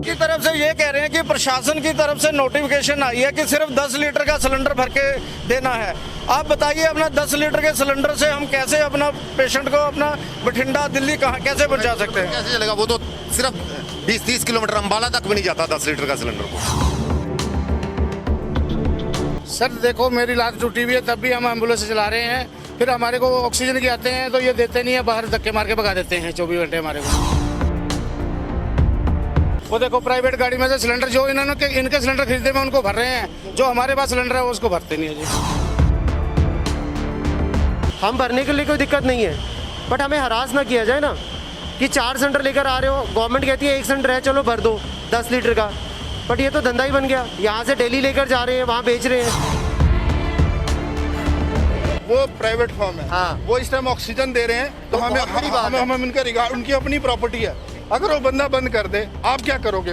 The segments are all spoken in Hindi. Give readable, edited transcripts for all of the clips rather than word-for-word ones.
इनकी तरफ से ये कह रहे हैं कि प्रशासन की तरफ से नोटिफिकेशन आई है कि सिर्फ 10 लीटर का सिलेंडर भर के देना है। आप बताइए अपना 10 लीटर के सिलेंडर से हम कैसे अपना पेशेंट को अपना बठिंडा दिल्ली कहाँ कैसे पहुंचा सकते हैं? कैसे चलेगा? वो तो सिर्फ 20-30 किलोमीटर अम्बाला तक भी नहीं जाता 10 लीटर का सिलेंडर को। सर देखो, मेरी लात टूटी हुई है, तब भी हम एम्बुलेंस चला रहे हैं। फिर हमारे को ऑक्सीजन की आते हैं तो ये देते नहीं है, बाहर धक्के मार के भगा देते हैं 24 घंटे हमारे को। वो देखो प्राइवेट गाड़ी में से सिलेंडर जो इन्होंने इनके सिलेंडर खरीदे में उनको भर रहे हैं, जो हमारे पास सिलेंडर है उसको भरते नहीं है जी। हम भरने के लिए कोई दिक्कत नहीं है, बट हमें हरास ना किया जाए ना कि 4 सिलेंडर लेकर आ रहे हो, गवर्नमेंट कहती है 1 सिलेंडर है चलो भर दो 10 लीटर का, बट ये तो धंधा ही बन गया। यहाँ से दिल्ली लेकर जा रहे हैं, वहाँ बेच रहे हैं। वो प्राइवेट फर्म है, हाँ। वो इस टाइम ऑक्सीजन दे रहे हैं तो हमें बहुत बड़ी बात है। हमें उनका रिगार्ड, उनकी अपनी प्रॉपर्टी है। अगर वो बंदा बंद कर दे, आप क्या करोगे?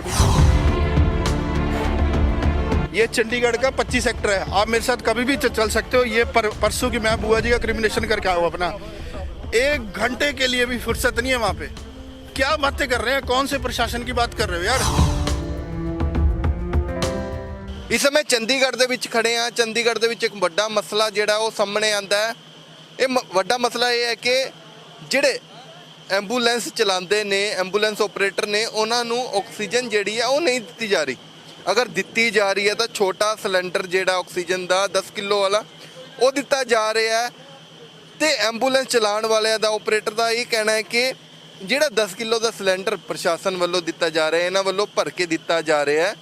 ये चंडीगढ़ का 25 सेक्टर है, आप मेरे साथ कभी भी चल सकते हो। ये परसों की मैं बुआ जी का क्रिमिनेशन करके आया हूँ अपना। 1 घंटे के लिए भी फुर्सत नहीं है वहाँ पे। क्या बातें कर रहे हैं? कौन से प्रशासन की बात कर रहे हो यार? इस समय चंडीगढ़ ਦੇ ਵਿੱਚ ਖੜੇ ਆ। ਚੰਡੀਗੜ੍ਹ ਦੇ ਵਿੱਚ ਇੱਕ ਵੱਡਾ ਮਸਲਾ ਜਿਹੜਾ ਉਹ ਸਾਹਮਣੇ ਆਂਦਾ ਹੈ। ਇਹ ਵੱਡਾ ਮਸਲਾ ਇਹ ਹੈ ਕਿ ਜਿਹੜੇ ਐਂਬੂਲੈਂਸ ਚਲਾਉਂਦੇ ਨੇ, ਐਂਬੂਲੈਂਸ ਆਪਰੇਟਰ ਨੇ, ਉਹਨਾਂ ਨੂੰ ਆਕਸੀਜਨ ਜਿਹੜੀ ਆ ਉਹ ਨਹੀਂ ਦਿੱਤੀ ਜਾ ਰਹੀ। ਅਗਰ ਦਿੱਤੀ ਜਾ ਰਹੀ ਹੈ ਤਾਂ ਛੋਟਾ ਸਿਲੰਡਰ ਜਿਹੜਾ ਆਕਸੀਜਨ ਦਾ 10 ਕਿਲੋ ਵਾਲਾ ਉਹ ਦਿੱਤਾ ਜਾ ਰਿਹਾ ਹੈ ਤੇ ਐਂਬੂਲੈਂਸ ਚਲਾਉਣ ਵਾਲਿਆਂ ਦਾ, ਆਪਰੇਟਰ ਦਾ ਇਹ ਕਹਿਣਾ ਹੈ ਕਿ ਜਿਹੜਾ 10 ਕਿਲੋ ਦਾ ਸਿਲੰਡਰ ਪ੍ਰਸ਼ਾਸਨ ਵੱਲੋਂ ਦਿੱਤਾ ਜਾ ਰਿਹਾ, ਇਹਨਾਂ ਵੱਲੋਂ ਭਰ ਕੇ ਦਿੱਤਾ ਜਾ ਰਿਹਾ ਹੈ,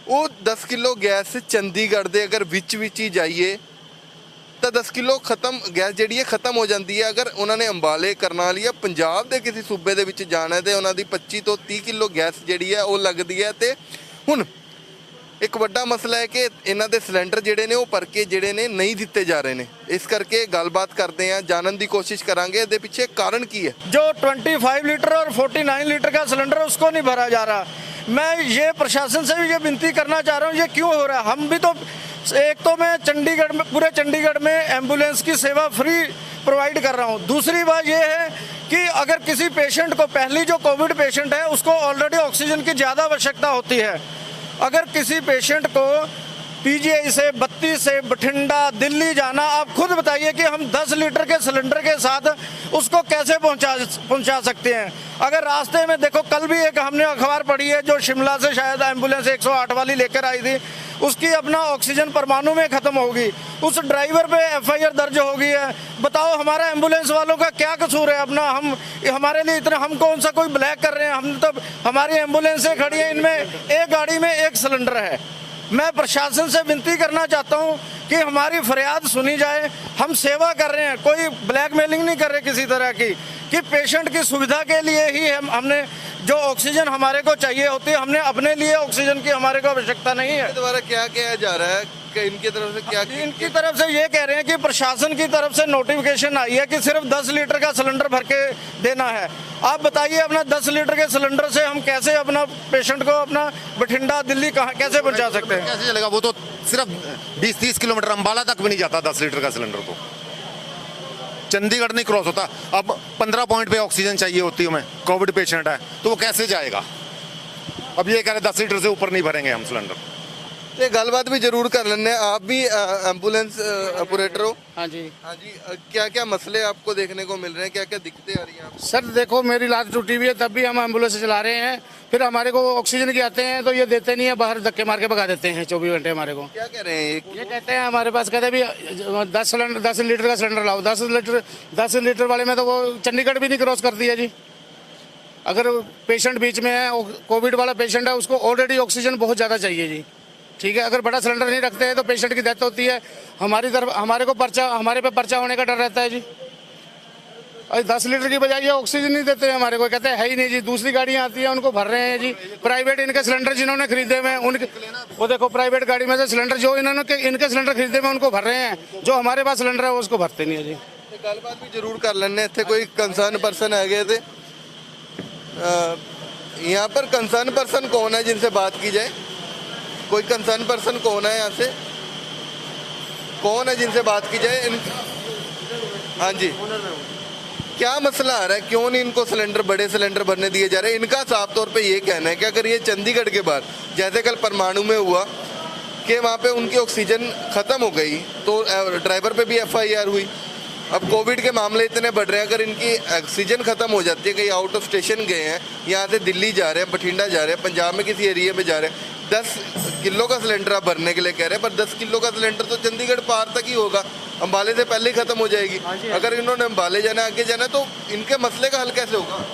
ਉਹ 10 ਕਿਲੋ ਗੈਸ ਚੰਡੀਗੜ੍ਹ ਦੇ ਅਗਰ ਵਿੱਚ ਹੀ ਜਾਈਏ ਤਾਂ 10 ਕਿਲੋ ਖਤਮ ਗੈਸ ਜਿਹੜੀ ਹੈ ਖਤਮ ਹੋ ਜਾਂਦੀ ਹੈ। ਅਗਰ ਉਹਨਾਂ ਨੇ ਅੰਬਾਲੇ, ਕਰਨਾਲ ਜਾਂ ਪੰਜਾਬ ਦੇ ਕਿਸੇ ਸੂਬੇ ਦੇ ਵਿੱਚ ਜਾਣਾ ਤੇ ਉਹਨਾਂ ਦੀ 25 ਤੋਂ 30 ਕਿਲੋ ਗੈਸ ਜਿਹੜੀ ਹੈ ਉਹ ਲੱਗਦੀ ਹੈ। ਤੇ ਹੁਣ ਇੱਕ ਵੱਡਾ ਮਸਲਾ ਹੈ ਕਿ ਇਹਨਾਂ ਦੇ ਸਿਲੰਡਰ ਜਿਹੜੇ ਨੇ ਉਹ ਭਰ ਕੇ ਜਿਹੜੇ ਨੇ ਨਹੀਂ ਦਿੱਤੇ ਜਾ ਰਹੇ ਨੇ। ਇਸ ਕਰਕੇ ਗੱਲਬਾਤ ਕਰਦੇ ਹਾਂ, ਜਾਣਨ ਦੀ ਕੋਸ਼ਿਸ਼ ਕਰਾਂਗੇ ਇਹਦੇ ਪਿੱਛੇ ਕਾਰਨ ਕੀ है। जो 25 लीटर और 49 लीटर का सिलेंडर उसको नहीं भरा जा रहा। मैं ये प्रशासन से भी ये विनती करना चाह रहा हूँ, ये क्यों हो रहा है? हम भी तो एक तो मैं चंडीगढ़ में, पूरे चंडीगढ़ में एम्बुलेंस की सेवा फ्री प्रोवाइड कर रहा हूँ। दूसरी बात ये है कि अगर किसी पेशेंट को, पहली जो कोविड पेशेंट है उसको ऑलरेडी ऑक्सीजन की ज़्यादा आवश्यकता होती है। अगर किसी पेशेंट को पीजीआई से, बत्ती से बठिंडा, दिल्ली जाना, आप खुद बताइए कि हम 10 लीटर के सिलेंडर के साथ उसको कैसे पहुंचा सकते हैं? अगर रास्ते में देखो, कल भी एक हमने अखबार पढ़ी है जो शिमला से शायद एम्बुलेंस 108 वाली लेकर आई थी, उसकी अपना ऑक्सीजन परमाणु में ख़त्म होगी, उस ड्राइवर पे FIR दर्ज हो गई है। बताओ हमारा एम्बुलेंस वालों का क्या कसूर है? अपना हम, हमारे लिए इतना, हम कौन सा कोई ब्लैक कर रहे हैं? हम तो, हमारी एम्बुलेंसें खड़ी हैं, इनमें एक गाड़ी में 1 सिलेंडर है। मैं प्रशासन से विनती करना चाहता हूं कि हमारी फरियाद सुनी जाए। हम सेवा कर रहे हैं, कोई ब्लैकमेलिंग नहीं कर रहे किसी तरह की, कि पेशेंट की सुविधा के लिए ही हमने जो ऑक्सीजन हमारे को चाहिए होती है, हमने अपने लिए ऑक्सीजन की हमारे को आवश्यकता नहीं है। द्वारा क्या किया जा रहा है कि इनकी तरफ से क्या इनकी तरफ से ये कह रहे हैं कि प्रशासन की तरफ से नोटिफिकेशन आई है कि सिर्फ 10 लीटर का सिलेंडर भर के देना है। आप बताइए अपना 10 लीटर के सिलेंडर से हम कैसे अपना पेशेंट को अपना बठिंडा, दिल्ली कहाँ कैसे पहुंचा सकते हैं? कैसे चलेगा? वो तो सिर्फ 20-30 किलोमीटर अम्बाला तक भी नहीं जाता 10 लीटर का सिलेंडर को। चंडीगढ़ नहीं क्रॉस होता। अब 15 पॉइंट पे ऑक्सीजन चाहिए होती है, हमें कोविड पेशेंट है तो वो कैसे जाएगा? अब ये कह रहे 10 लीटर से ऊपर नहीं भरेंगे हम सिलेंडर। ये गलबात भी जरूर कर लेने। आप भी एम्बुलेंस ऑपरेटर हो? हाँ जी। हाँ जी, क्या क्या मसले आपको देखने को मिल रहे हैं, क्या क्या दिक्कतें आ रही हैं आपको? सर देखो, मेरी लात टूटी हुई है, तब भी हम एम्बुलेंस चला रहे हैं। फिर हमारे को ऑक्सीजन की आते हैं तो ये देते नहीं है, बाहर धक्के मार के भगा देते हैं 24 घंटे हमारे को। क्या कह रहे हैं ये कहते हैं हमारे पास, कहते हैं भी 10 लीटर का सिलेंडर लाओ। 10 लीटर वाले में तो वो चंडीगढ़ भी नहीं क्रॉस कर दिया जी। अगर पेशेंट बीच में है, कोविड वाला पेशेंट है, उसको ऑलरेडी ऑक्सीजन बहुत ज़्यादा चाहिए जी, ठीक है। अगर बड़ा सिलेंडर नहीं रखते हैं तो पेशेंट की डेथ होती है। हमारी तरफ हमारे पे पर्चा होने का डर रहता है जी। और 10 लीटर की बजाय ये ऑक्सीजन नहीं देते हैं हमारे को, कहते हैं है ही नहीं जी। दूसरी गाड़ियाँ आती हैं उनको भर रहे हैं जी। प्राइवेट इनके सिलेंडर जिन्होंने खरीदे हुए हैं उनके, वो देखो प्राइवेट गाड़ी में से सिलेंडर जो इनके सिलेंडर खरीदे हुए उनको भर रहे हैं, जो हमारे पास सिलेंडर है उसको भरते नहीं है जी। गलबात भी जरूर कर लेने। इतने कोई कंसर्न पर्सन है गए थे यहाँ पर? कंसर्न पर्सन कौन है जिनसे बात की जाए? कोई कंसर्न पर्सन कौन है यहाँ से? कौन है जिनसे बात की जाए? हाँ जी, क्या मसला आ रहा है, क्यों नहीं इनको सिलेंडर, बड़े सिलेंडर भरने दिए जा रहे हैं? इनका साफ तौर पे ये कहना है कि अगर ये चंडीगढ़ के बाहर, जैसे कल परमाणु में हुआ कि वहाँ पे उनकी ऑक्सीजन ख़त्म हो गई, तो ड्राइवर पे भी FIR हुई। अब कोविड के मामले इतने बढ़ रहे हैं, अगर इनकी ऑक्सीजन ख़त्म हो जाती है, कहीं आउट ऑफ स्टेशन गए हैं, यहाँ से दिल्ली जा रहे हैं, बठिंडा जा रहे हैं, पंजाब में किसी एरिया में जा रहे हैं, 10 किलो का सिलेंडर आप भरने के लिए कह रहे हैं, पर 10 किलो का सिलेंडर तो चंडीगढ़ पार तक ही होगा, अम्बाले से पहले ही ख़त्म हो जाएगी। अगर इन्होंने अम्बाले जाना, आगे जाना, तो इनके मसले का हल कैसे होगा?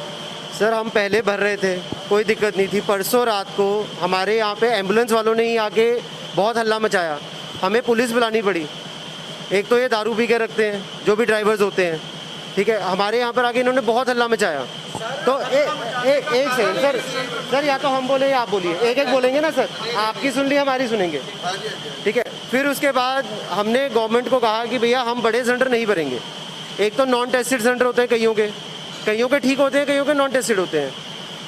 सर हम पहले भर रहे थे, कोई दिक्कत नहीं थी। परसों रात को हमारे यहाँ पे एम्बुलेंस वालों ने ही आके बहुत हल्ला मचाया, हमें पुलिस बुलानी पड़ी। एक तो ये दारू पी के रखते हैं जो भी ड्राइवर्स होते हैं, ठीक है, हमारे यहाँ पर आके इन्होंने बहुत हल्ला मचाया। तो एक सेकंड सर, या तो हम बोले या आप बोलिए, एक एक बोलेंगे ना सर, आपकी सुन ली हमारी सुनेंगे, ठीक है। फिर उसके बाद हमने गवर्नमेंट को कहा कि भैया हम बड़े सिलेंडर नहीं भरेंगे। एक तो नॉन टेस्टेड सिलेंडर होते हैं कईयों के ठीक होते हैं, कईयों के नॉन टेस्टेड होते हैं।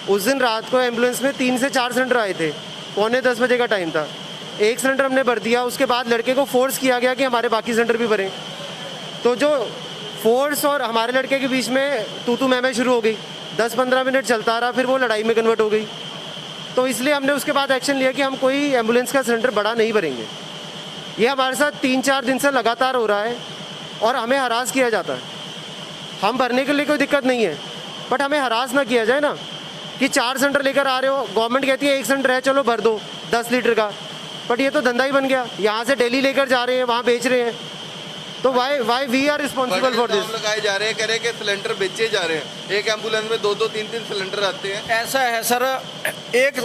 उस दिन रात को एम्बुलेंस में 3 से 4 सिलेंडर आए थे, 9:45 बजे का टाइम था। एक सिलेंडर हमने भर दिया, उसके बाद लड़के को फोर्स किया गया कि हमारे बाकी सिलेंडर भी भरें। तो जो फोर्स और हमारे लड़के के बीच में तू मैं शुरू हो गई, 10-15 मिनट चलता रहा, फिर वो लड़ाई में कन्वर्ट हो गई। तो इसलिए हमने उसके बाद एक्शन लिया कि हम कोई एम्बुलेंस का सिलेंडर बड़ा नहीं भरेंगे। ये हमारे साथ 3-4 दिन से लगातार हो रहा है और हमें हरास किया जाता है। हम भरने के लिए कोई दिक्कत नहीं है, बट हमें हरास ना किया जाए ना, कि 4 सिलेंडर लेकर आ रहे हो, गवर्नमेंट कहती है 1 सिलेंडर है, चलो भर दो 10 लीटर का, बट ये तो धंधा ही बन गया। यहाँ से दिल्ली लेकर जा रहे हैं, वहाँ बेच रहे हैं, तो why we are responsible for this. लगाए जा रहे हैं, कह रहे हैं कि सिलेंडर बेचे जा रहे हैं, एक एम्बुलेंस में 2-2, 3-3 सिलेंडर आते हैं। ऐसा है सर, एक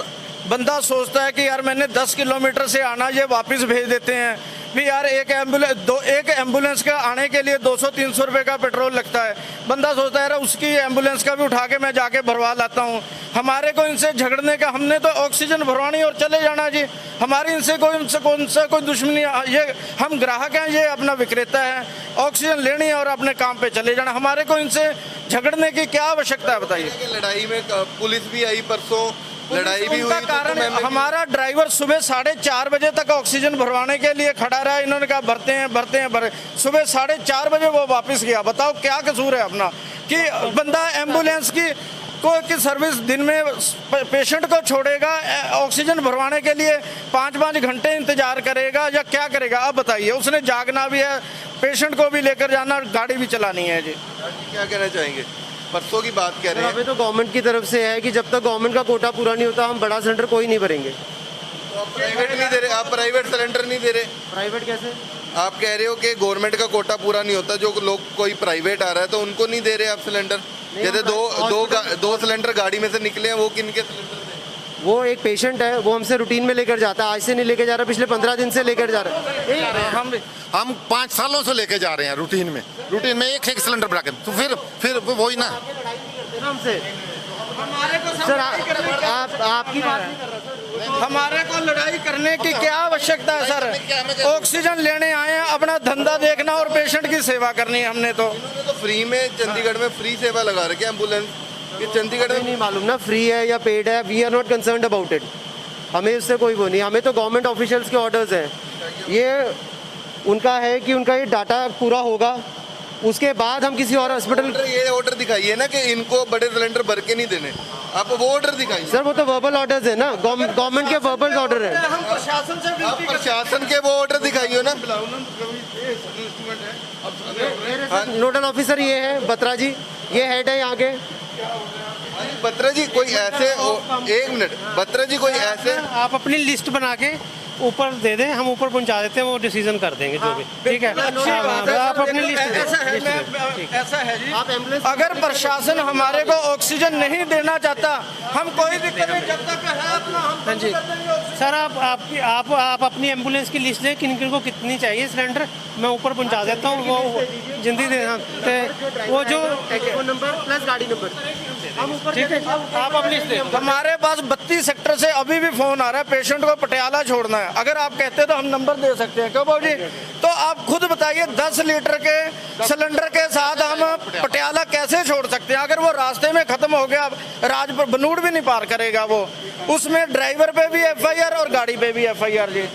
बंदा सोचता है कि यार मैंने 10 किलोमीटर से आना, ये वापस भेज देते हैं भी यार, एक एम्बुलेंस का आने के लिए 200-300 रुपये का पेट्रोल लगता है। बंदा सोचता है यार उसकी एम्बुलेंस का भी उठा के मैं जाके भरवा लाता हूँ। हमारे को इनसे झगड़ने का, हमने तो ऑक्सीजन भरवानी और चले जाना जी, हमारी इनसे कोई दुश्मनी, ये हम ग्राहक हैं, ये अपना विक्रेता है, ऑक्सीजन लेनी है और अपने काम पे चले जाना। हमारे को इनसे झगड़ने की क्या आवश्यकता है बताइए? लड़ाई में पुलिस भी आई परसों, लड़ाई भी हुई, कारण हमारा ड्राइवर सुबह 4:30 बजे तक ऑक्सीजन भरवाने के लिए खड़ा रहा। इन्होंने कहा भरते हैं, सुबह 4:30 बजे वो वापस गया। बताओ क्या कसूर है अपना, कि बंदा एम्बुलेंस की सर्विस दिन में पेशेंट को छोड़ेगा, ऑक्सीजन भरवाने के लिए 5-5 घंटे इंतजार करेगा या क्या करेगा? अब बताइए, उसने जागना भी है, पेशेंट को भी लेकर जाना, गाड़ी भी चलानी है जी। क्या कहना चाहेंगे? परसों की बात कह रहे हैं, अभी तो गवर्नमेंट की तरफ से है कि जब तक गवर्नमेंट का कोटा पूरा नहीं होता हम बड़ा सिलेंडर कोई नहीं भरेंगे। आप प्राइवेट नहीं दे रहे, आप प्राइवेट सिलेंडर नहीं दे रहे। प्राइवेट कैसे? आप कह रहे हो कि गवर्नमेंट का कोटा पूरा नहीं होता, जो लोग कोई प्राइवेट आ रहा है तो उनको नहीं दे रहे आप सिलेंडर। जैसे दो सिलेंडर गाड़ी में से निकले हैं, वो किनके सिलेंडर थे? वो एक पेशेंट है, वो हमसे रूटीन में लेकर जाता है, आज से नहीं लेकर जा रहा, पिछले 15 दिन से लेकर जा रहा है। हम 5 सालों से लेके जा रहे हैं रूटीन में एक सिलेंडर बढ़ा के, तो फिर वही ना। हमसे सर आपकी बात नहीं कर रहा सर, हमारे को लड़ाई करने की क्या आवश्यकता है सर? ऑक्सीजन लेने आए हैं, अपना धंधा देखना और पेशेंट की सेवा करनी है। हमने तो फ्री में चंडीगढ़ में फ्री सेवा लगा रखी है एम्बुलेंस, ये चंडीगढ़ में नहीं मालूम ना फ्री है या पेड है, we are not concerned about it. हमें उससे कोई वो नहीं, हमें तो गवर्नमेंट ऑफिशियल्स के ऑर्डर्स हैं, ये उनका है कि उनका ये डाटा पूरा होगा, उसके बाद हम किसी और हॉस्पिटल। ये ऑर्डर दिखाइए ना कि इनको बड़े सिलेंडर भर के नहीं देने, आप वो ऑर्डर दिखाइए। सर वो तो वर्बल ऑर्डर्स है ना, गवर्नमेंट के वर्बल ऑर्डर है। हम प्रशासन से आप प्रशासन के वो ऑर्डर दिखाइए ना। नोडल ऑफिसर ये है बत्रा जी, ये हेड है यहाँ के। बत्रा जी कोई ऐसे, एक मिनट, बत्रा जी कोई ऐसे, आप अपनी लिस्ट बना के ऊपर दे दें, हम ऊपर पहुंचा देते हैं, वो डिसीजन कर देंगे जो भी, ठीक है। आप अपनी लिस्ट ऐसा है जी, अगर प्रशासन हमारे को ऑक्सीजन नहीं देना चाहता, हम कोई दिक्कत नहीं, जब तक है अपना हम। हाँ जी सर, आप अपनी एम्बुलेंस की लिस्ट दें, किन किन को कितनी चाहिए सिलेंडर, मैं ऊपर पहुंचा देता हूँ, वो जिंदगी दे वो जो टेलीफोन नंबर प्लस गाड़ी नंबर हम ऊपर, ठीक है, आप अपनी लिस्ट दें। हमारे पास 32 सेक्टर से अभी भी फोन आ रहा है, पेशेंट को पटियाला छोड़ना है। अगर आप कहते तो हम नंबर दे सकते हैं, क्यों बाबू जी? तो आप खुद बताइए, 10 लीटर के सिलेंडर के साथ हम पटियाला कैसे छोड़ सकते हैं? अगर वो रास्ते में खत्म हो गया, राजपुर बनूड़ भी नहीं पार करेगा वो, उसमें ड्राइवर पे भी FIR और गाड़ी पे भी FIR जी।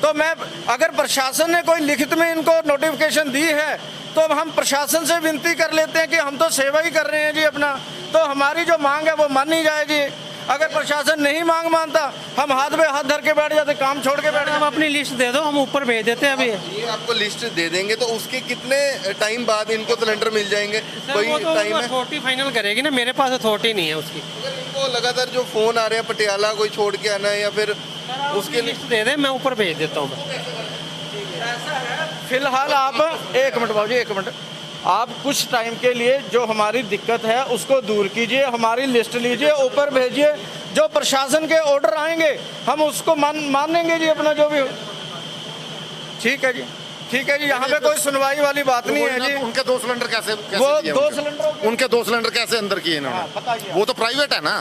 तो मैं, अगर प्रशासन ने कोई लिखित में इनको नोटिफिकेशन दी है तो हम प्रशासन से विनती कर लेते हैं कि हम तो सेवा ही कर रहे हैं जी अपना, तो हमारी जो मांग है वो मानी जाए जी। अगर प्रशासन नहीं मांग मानता हम हाथ में हाथ धर के बैठ जाते, काम छोड़ के बैठ हम जाते। अपनी लिस्ट दे दो, हम ऊपर भेज देते हैं अभी। ये आपको लिस्ट दे देंगे तो उसके कितने टाइम बाद इनको सिलेंडर मिल जाएंगे? कोई वो तो टाइम है? अथॉरिटी फाइनल करेगी ना, मेरे पास अथॉरिटी नहीं है उसकी। अगर इनको लगातार जो फोन आ रहे हैं पटियाला कोई छोड़ के आना है या फिर उसकी उसके लिए लिस्ट दे दे, मैं ऊपर भेज देता हूँ। फिलहाल आप एक मिनट बाबू जी, एक मिनट, आप कुछ टाइम के लिए जो हमारी दिक्कत है उसको दूर कीजिए, हमारी लिस्ट लीजिए, ऊपर भेजिए, जो प्रशासन के ऑर्डर आएंगे हम उसको मानेंगे जी अपना जो भी हो। ठीक है जी, ठीक है जी, यहाँ पे कोई सुनवाई वाली बात नहीं है जी। उनके 2 सिलेंडर कैसे वो दिए 2 उनके? सिलेंडर उनके 2 सिलेंडर कैसे अंदर किए इन्होंने? वो तो प्राइवेट है ना,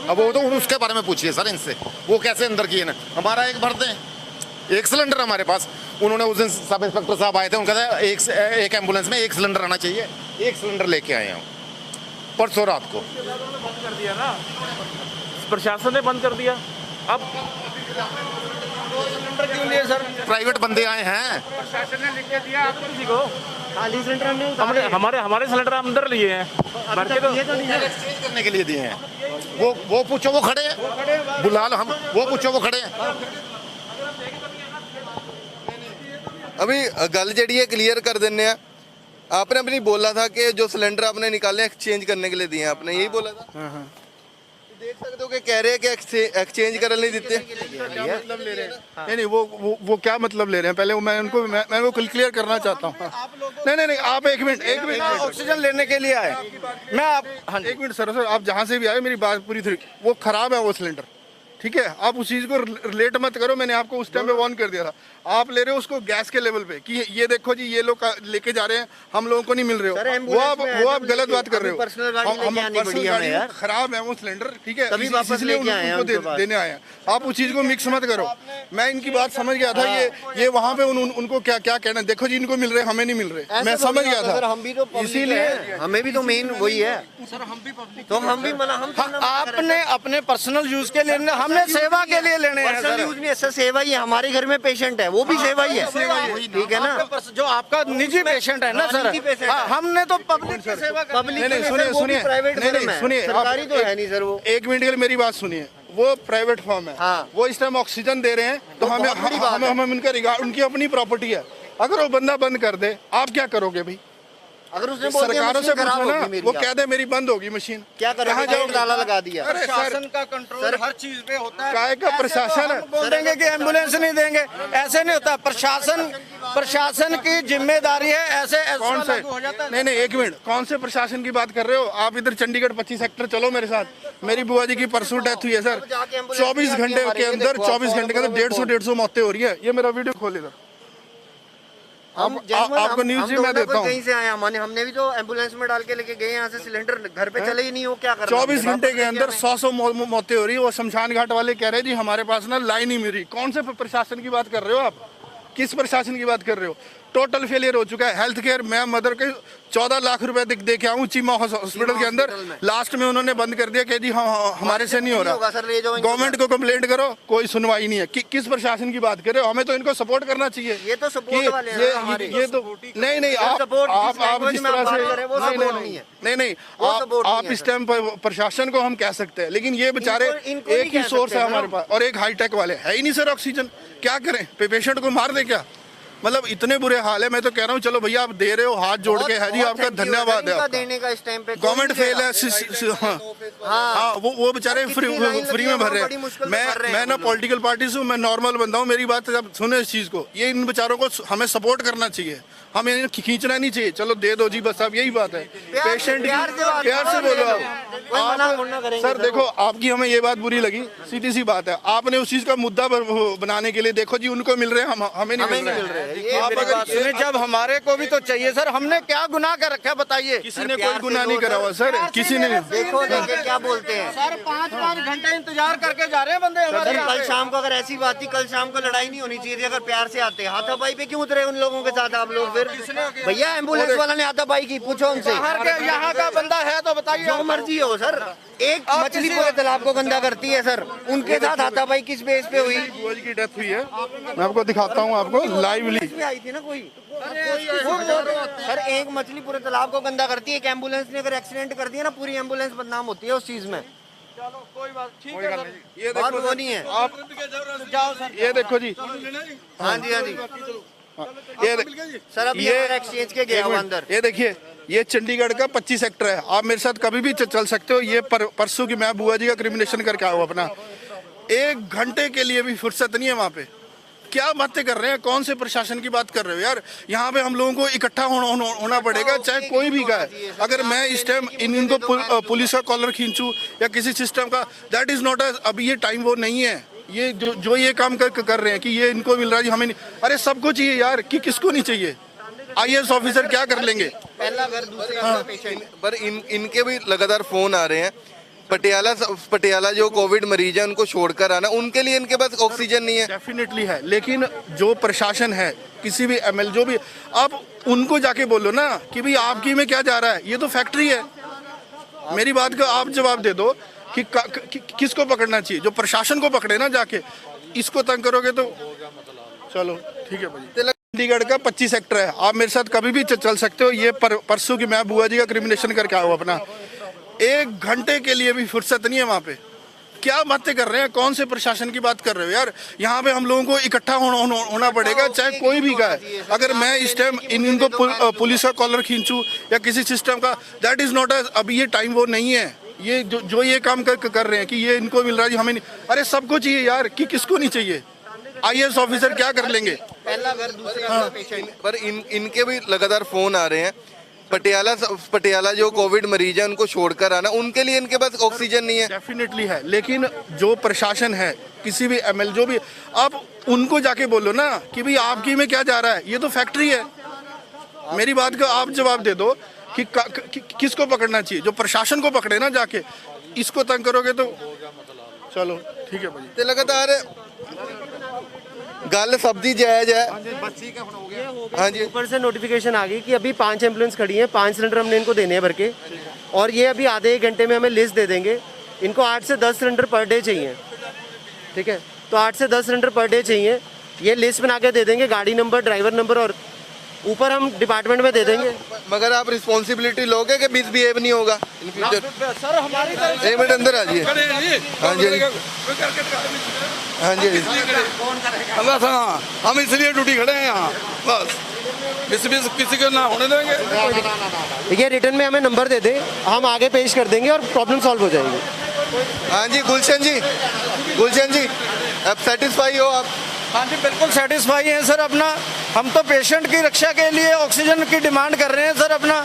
अब वो तो उसके बारे में पूछिए सर इनसे, वो कैसे अंदर किए ना? हमारा एक भरते हैं, 1 सिलेंडर हमारे पास। उन्होंने उस दिन सब इंस्पेक्टर साहब आए थे, उनका था एक एम्बुलेंस में 1 सिलेंडर आना चाहिए, 1 सिलेंडर लेके आए हैं परसों रात को। बंद कर दिया ना, प्रशासन ने बंद कर दिया। अब सिलेंडर क्यों लिए सर? प्राइवेट बंदे आए हैं, प्रशासन ने लिख के दिया आपको किसी को, खाली सिलेंडर हमने हमने हमारे सिलेंडर हम अंदर लिए हैं, भर के तो एक्सचेंज करने के लिए दिए हैं। वो पूछो, वो खड़े हैं, बुला लो, हम वो पूछो, वो खड़े हैं। अभी गल जड़ी है क्लियर कर देने हैं। आपने अपनी बोला था कि जो सिलेंडर आपने निकाले एक्सचेंज करने के लिए दिए हैं, आपने यही बोला था। देख सकते हो कि कह रहे हैं कि एक्सचेंज करने नहीं देते। मतलब ले रहे हैं नहीं वो क्या मतलब ले रहे हैं? पहले वो मैं उनको क्लियर करना चाहता हूँ। नहीं आप एक मिनट ऑक्सीजन लेने के लिए आए, मैं आप, हाँ जी, एक मिनट सर आप जहाँ से भी आए मेरी बात पूरी थी। वो खराब है वो सिलेंडर, ठीक है, आप उस चीज़ को रिलेट मत करो। मैंने आपको उस टाइम पे वार्न कर दिया था। आप ले रहे हो उसको गैस के लेवल पे कि ये देखो जी ये लोग लेके जा रहे हैं, हम लोगों को नहीं मिल रहे हो। वो आप गलत बात कर रहे हो। पर्सनल गाड़ी लेके आनी पड़ी हमें यार। खराब है वो सिलेंडर, ठीक है, तभी वापस इसलिए लेके आए हैं उनको उनके पास। देने आए हैं। आप उस चीज़ को मिक्स मत करो। मैं इनकी बात समझ गया था। ये वहाँ पे उनको क्या क्या कहना, देखो जी इनको मिल रहे, हमें नहीं मिल रहे, मैं समझ गया था। हम भी तो इसीलिए हमें भी तो मेन वही है तो हम भी मना हम आपने अपने पर्सनल यूज के लिए, हमने सेवा के लिए लेने हैं पर्सनल सर। यूज नहीं, ऐसा सेवा ही है। हमारे घर में पेशेंट है, वो भी सेवा ही है, ठीक है ना। जो आपका निजी पेशेंट है ना सर, निजी patient हाँ, है। हमने तो पब्लिक की सेवा करनी है। पब्लिक नहीं, के सुनिए, लिए वो भी सुनिए। प्राइवेट नहीं, फर्म है, सुनिए, सरकारी आप तो है नहीं सर वो। 1 मिनट के लिए मेरी बात सुनिए। वो प्राइवेट फर्म है, हाँ। वो इस टाइम ऑक्सीजन दे रहे हैं तो हमें बहुत बड़ी बात है। हमें उनका रिगार्ड, उनकी अपनी प्रॉपर्टी है। अगर वो बंदा बंद कर दे, आप क्या करोगे भाई? अगर उसने बोल दिया सरकारों से मशीन खराब पूछो होगी ना, मेरी, वो आप कह दे मेरी बंद होगी मशीन, क्या करोगे? कहाँ जाओगे? ताला लगा दिया। अरे सर, प्रशासन का कंट्रोल हर चीज पे होता है। काय का ऐसे तो प्रशासन है? हम बोल देंगे कि एम्बुलेंस नहीं देंगे, ऐसे नहीं होता। प्रशासन की जिम्मेदारी है, ऐसे कौन से? लागू हो जाता है। नहीं 1 मिनट, कौन से प्रशासन की बात कर रहे हो आप? इधर चंडीगढ़ 25 सेक्टर चलो मेरे साथ। मेरी बुआ जी की परसों डेथ हुई है सर। 24 घंटे के अंदर 24 घंटे के अंदर 150 मौतें हो रही है। ये मेरा वीडियो खोल इधर, आपको न्यूज मैं देता हूँ। कहीं से आया, हमने भी तो एम्बुलेंस में डाल के लेके गए यहाँ से। सिलेंडर घर पे चले ही नहीं, हो क्या कर 24 घंटे के अंदर 100 मौतें हो रही है। वो शमशान घाट वाले कह रहे हैं जी हमारे पास ना लाइन ही मिल रही। कौन से प्रशासन की बात कर रहे हो आप? किस प्रशासन की बात कर रहे हो? टोटल फेलियर हो चुका है हेल्थ केयर। मैं मदर के 14 लाख रुपए दे के आऊँ चीमा हॉस्पिटल के अंदर, लास्ट में उन्होंने बंद कर दिया कि जी हाँ हमारे से नहीं हो रहा। गवर्नमेंट को कंप्लेंट करो, कोई सुनवाई नहीं है। किस प्रशासन की बात कर रहे हो? हमें तो इनको सपोर्ट करना चाहिए। ये तो सपोर्ट वाले हैं हमारे। ये तो नहीं आप जिस तरह से नहीं आप इस टाइम पर प्रशासन को हम कह सकते हैं, लेकिन ये बेचारे एक ही सोर्स है हमारे पास और एक हाईटेक वाले है ही नहीं सर ऑक्सीजन। क्या करें? पेशेंट को मार दे क्या? मतलब इतने बुरे हाल है। मैं तो कह रहा हूँ चलो भैया आप दे रहे हो, हाथ जोड़ के है जी, आपका धन्यवाद है। देने का इस टाइम पे गवर्नमेंट फेल है। हाँ वो बेचारे फ्री में भर रहे हैं। मैं ना पॉलिटिकल पार्टी से हूँ, मैं नॉर्मल बंदा हूँ। मेरी बात जब सुने इस चीज़ को, ये इन बेचारों को हमें सपोर्ट करना चाहिए, हमें इन्हें खींचना नहीं चाहिए। चलो दे दो जी बस, अब यही बात है। पेशेंट प्यार से बोलो आप। सर देखो आपकी हमें ये बात बुरी लगी, सीधी सी बात है। आपने उस चीज़ का मुद्दा बनाने के लिए देखो जी उनको मिल रहे हैं, हमें नहीं मिल रहे। आप अगर सुने, जब हमारे को भी तो चाहिए सर। हमने क्या गुनाह कर रखा है बताइए? किसी ने कोई गुनाह नहीं करा हुआ सर, किसी ने। देखो क्या बोलते हैं सर, 5-5 घंटे इंतजार करके जा रहे हैं बंदे हमारे यहाँ कल पे। शाम को अगर ऐसी बात थी, कल शाम को लड़ाई नहीं होनी चाहिए थी। अगर प्यार से आते, हाथापाई पे क्यों उतरे उन लोगों के साथ आप लोग? फिर भैया एम्बुलेंस वाला ने हाथापाई की, पूछो उनसे। बाहर के यहाँ का बंदा है तो बताइए। जो मर्जी हो, हो सर? एक मछली पूरे तालाब को गंदा करती है सर, उनके साथ हाथापाई किस बेस पे हुई? बुआ जी की डेथ हुई है, मैं आपको दिखाता हूँ, आपको लाइवली। इसमें आई थी ना कोई सर, एक मछली पूरे तालाब को गंदा करती है। एक एम्बुलेंस ने अगर एक्सीडेंट कर दिया ना, पूरी एम्बुलेंस बदनाम होती है उस चीज में। कोई बात ठीक है सर। ये बात देखो वो नहीं है। आप, जाओ सर। ये देखो जी, हाँ जी, हाँ जी ये सर, अभी ये हमारा एक्सचेंज के गया एक हुआ मिनट, अंदर। ये देखिए, ये चंडीगढ़ का 25 सेक्टर है। आप मेरे साथ कभी भी चल सकते हो। ये परसों की मैं बुआ जी का क्रिमिनेशन करके आया हूँ अपना। 1 घंटे के लिए भी फुर्सत नहीं है वहाँ पे। क्या बातें कर रहे हैं? कौन से प्रशासन की बात कर रहे हो यार? यहाँ पे हम लोगों को इकट्ठा होना पड़ेगा, चाहे कोई भी का है। अगर मैं इस टाइम इनको पुलिस का कॉलर खींचूं या किसी सिस्टम का, दैट इज नॉट अभी ये टाइम वो नहीं है। ये जो ये काम कर रहे हैं कि ये इनको मिल रहा है जी, हमें नहीं। अरे सबको चाहिए यार, कि किसको नहीं चाहिए? IAS ऑफिसर क्या कर लेंगे? पहला घर दूसरे घर का पेशेंट। पर इनके भी लगातार फोन आ रहे हैं। पटियाला जो कोविड मरीज है उनको छोड़कर आना, उनके लिए इनके पास ऑक्सीजन नहीं है। डेफिनेटली है, लेकिन जो प्रशासन है, किसी भी ML जो भी, आप उनको जाके बोलो ना कि भाई आपकी में क्या जा रहा है, ये तो फैक्ट्री है। मेरी बात का आप जवाब दे दो कि किसको पकड़ना चाहिए? जो प्रशासन को पकड़े ना जाके। इसको तंग करोगे तो चलो ठीक है भाई। चंडीगढ़ का 25 सेक्टर है, आप मेरे साथ कभी भी चल सकते हो। ये परसों की मैं बुआ जी का क्रिमिनेशन करके आया हूँ अपना। 1 घंटे के लिए भी फुर्सत नहीं है वहाँ पे। क्या बातें कर रहे हैं? कौन से प्रशासन की बात कर रहे हो यार? यहाँ पे हम लोगों को इकट्ठा होना पड़ेगा, चाहे कोई भी का है। अगर मैं इस टाइम इनको पुलिस का कॉलर खींचूं या किसी सिस्टम का, दैट इज नॉट अभी ये टाइम वो नहीं है। ये जो ये काम कर रहे हैं कि ये इनको मिल रहा है जी, हमें नहीं। अरे सबको चाहिए यार, कि किसको नहीं चाहिए? IAS ऑफिसर क्या कर लेंगे? पहला घर दूसरे घर का पेशेंट। पर इनके भी लगातार फोन आ रहे हैं। पटियाला जो कोविड मरीज है उनको छोड़कर आना, उनके लिए इनके पास ऑक्सीजन नहीं है। डेफिनेटली है, लेकिन जो प्रशासन है, किसी भी ML जो भी, आप उनको जाके बोलो ना कि भाई आपकी में क्या जा रहा है, ये तो फैक्ट्री है। मेरी बात का आप जवाब दे दो कि किसको पकड़ना चाहिए? जो प्रशासन को पकड़े ना जाके। इसको तंग करोगे तो चलो ठीक है भाई। ते लगातार गल सब दी जायज है। हाँ जी, ऊपर से नोटिफिकेशन आ गई कि अभी 5 एम्बुलेंस खड़ी हैं, 5 सिलेंडर हमने इनको देने हैं भर के, और ये अभी आधे 1 घंटे में हमें लिस्ट दे देंगे। इनको 8 से 10 सिलेंडर पर डे चाहिए, ठीक है? तो 8 से 10 सिलेंडर पर डे चाहिए। ये लिस्ट बना के दे देंगे, गाड़ी नंबर, ड्राइवर नंबर, और ऊपर हम डिपार्टमेंट में दे देंगे। मगर आप रिस्पॉन्सिबिलिटी लोगे कि मिसबिहेव नहीं होगा इन फ्यूचर? सर हमारी तरफ 1 मिनट अंदर आ जाइए। हाँ जी, हाँ जी, बस हाँ, हम इसलिए ड्यूटी खड़े हैं यहाँ, बस किसी को ना होने देंगे। देखिए, रिटर्न में हमें नंबर दे दे, हम आगे पेश कर देंगे और प्रॉब्लम सॉल्व हो जाएगी। हाँ जी, गुलशन जी, अब सेटिस्फाई हो आप? हाँ जी, बिल्कुल सेटिस्फाई हैं सर। अपना हम तो पेशेंट की रक्षा के लिए ऑक्सीजन की डिमांड कर रहे हैं सर। अपना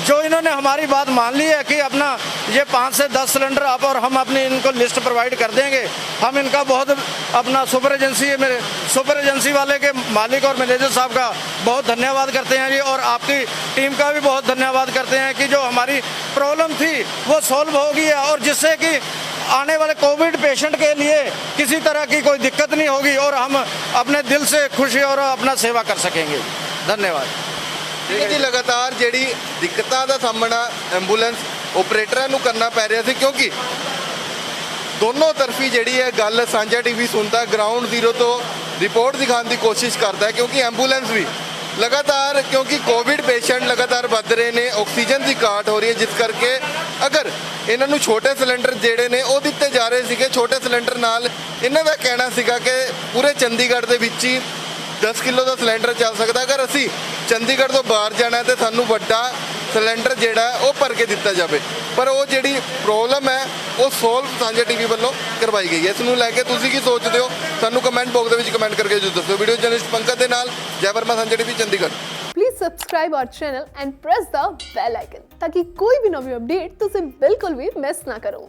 जो इन्होंने हमारी बात मान ली है कि अपना ये 5 से 10 सिलेंडर आप और हम अपनी इनको लिस्ट प्रोवाइड कर देंगे। हम इनका बहुत अपना सुपर एजेंसी वाले के मालिक और मैनेजर साहब का बहुत धन्यवाद करते हैं जी, और आपकी टीम का भी बहुत धन्यवाद करते हैं कि जो हमारी प्रॉब्लम थी वो सॉल्व हो गई है, और जिससे कि आने वाले कोविड पेशेंट के लिए किसी तरह की कोई दिक्कत नहीं होगी, और हम अपने दिल से खुशी और अपना सेवा कर सकेंगे। धन्यवाद जी। लगातार ਜਿਹੜੀ ਦਿੱਕਤਾਂ ਦਾ ਸਾਹਮਣਾ ਐਂਬੂਲੈਂਸ ਆਪਰੇਟਰਾਂ ਨੂੰ ਕਰਨਾ ਪੈ ਰਿਹਾ ਸੀ, ਕਿਉਂਕਿ ਦੋਨੋਂ ਤਰਫੀ ਜਿਹੜੀ ਹੈ ਗੱਲ ਸਾਂਝਾ ਟੀਵੀ ਸੁਣਦਾ, ਗਰਾਊਂਡ ਜ਼ੀਰੋ ਤੋਂ ਰਿਪੋਰਟ ਦਿਖਾਉਣ ਦੀ ਕੋਸ਼ਿਸ਼ ਕਰਦਾ ਹੈ, ਕਿਉਂਕਿ ਐਂਬੂਲੈਂਸ ਵੀ लगातार, क्योंकि कोविड पेशेंट लगातार बढ़ रहे ने, ऑक्सीजन की घाट हो रही है, जिस करके अगर इन्हों छोटे सिलेंडर जेडे ने वो दिते जा रहे थे। छोटे सिलेंडर नाल इन्हों का कहना सीगा कि पूरे चंडीगढ़ के विच ही 10 किलो का सिलेंडर चल सकता। अगर असी चंडीगढ़ तो बाहर जाना है तो सानू वड्डा सिलेंडर जेड़ा है वो भर के दिता जाए, पर वो जी प्रॉब्लम है वो सोल्व साझा टीवी वालों करवाई गई है। इसनूं लैके तुसीं की सोचते हो, सानू कमेंट बॉक्स दे विच कमेंट करके जरूर दसो। वीडियो जर्नलिस्ट पंकज दे नाल Jai Varma, Sajha TV Chandigarh. Please subscribe our channel and press the bell icon ताकि कोई भी नवी अपडेट तुझे बिल्कुल भी मिस ना करो।